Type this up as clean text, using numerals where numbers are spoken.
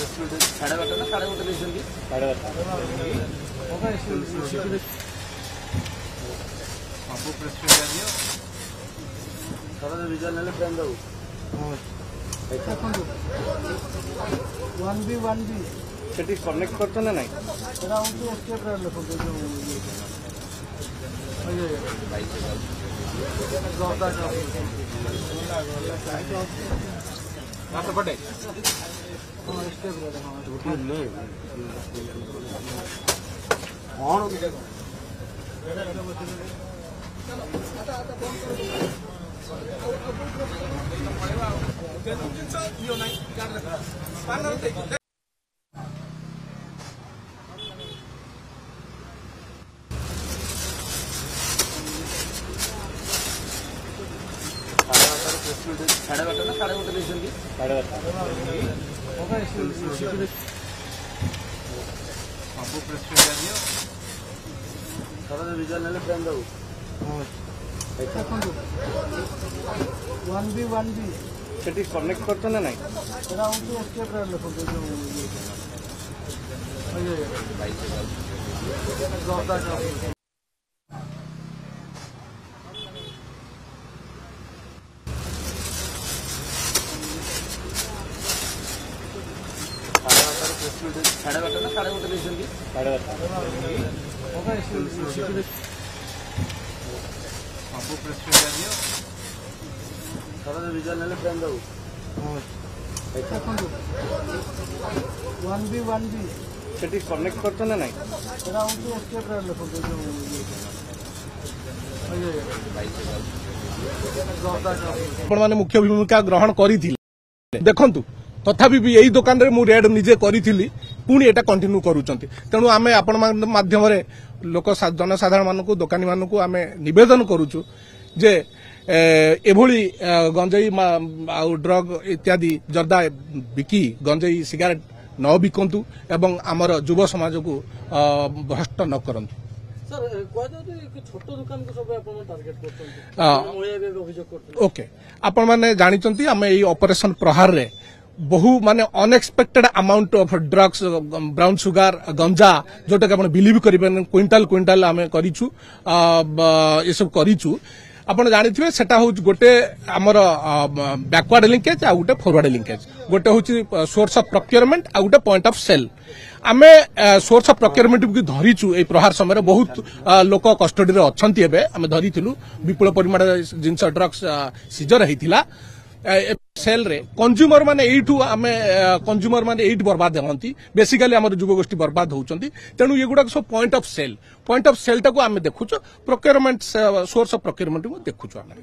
साढ़े 12 ना 12:30 सब प्रेसक्रिप्शन दियो थोड़ा रिजल्ट नेले फ्रेंड दो वन बी सेठी कनेक्ट करतो ना नहीं एरा उनके स्टेप रे लोग तो बटे स्टेप रे साढ़े 12 ना 12:30 सब प्रेसक्रिप्शन दियो थोड़ा रिजल्ट नेले फ्रेंड दो वन बी सेठी कनेक्ट करतो ना नहीं एरा उनके स्टेप रे लोग साढ़े 12 ना 12:30 सब प्रेसक्रिप्शन दियो थोड़ा रिजल्ट नेले फ्रेंड दो वन बी सेठी कनेक्ट करतो ना नहीं एरा उनके स्टेप रे लोग आपण माने मुख्य भूमिका ग्रहण करिथिले देखंतु तथापि भी यही दुकान रे मु रेड निजे करिथिली पुणी एटा कंटिन्यू करूचंती तेणु आमे आपण माध्यम रे लोक जनसाधारण मानकु दोकानी मानकु आमे निवेदन करूचु जे एभली गंजेई ड्रग इत्यादि जर्दा बिकी गंजेई सिगारेट न बिकंतु एवं आमर युव समाज को भ्रष्ट न करंतु सर छोट दुकान को सब आपण टार्गेट करते ओके आपण माने जानिचंती आमे एई ऑपरेशन प्रहार रे बहु माने unexpected amount of drugs brown sugar गंजा जोटा कि आपण बिलीव करिबेन क्विंटाल आमे करिछु ए सब करिछु आपण जानिथिबे सेटा हो गोटे हमर बैकवर्ड लिंकेज आ गोटे फॉरवर्ड लिंकेज गोटे होची सोर्स ऑफ प्रोक्योरमेंट आ गोटे पॉइंट ऑफ सेल आमे सोर्स ऑफ प्रोक्योरमेंट को धरिछु ए प्रहार समय बहुत लोक कस्टडी रे अछंती एबे आमे धरिथिलु विपुल परिमाण जिंस ड्रग्स सीजर हेतिला सेल रे कंज्यूमर माने एठू आमे कंज्यूमर माने एठ बर्बाद होंती बेसिकली हमर युवगोष्ठी बर्बाद होउचंती तेनु ये गुडा सब पॉइंट ऑफ सेल टाको आमे देखुचो प्रोक्योरमेंट सोर्स ऑफ प्रोक्योरमेंट को देखुचो आमे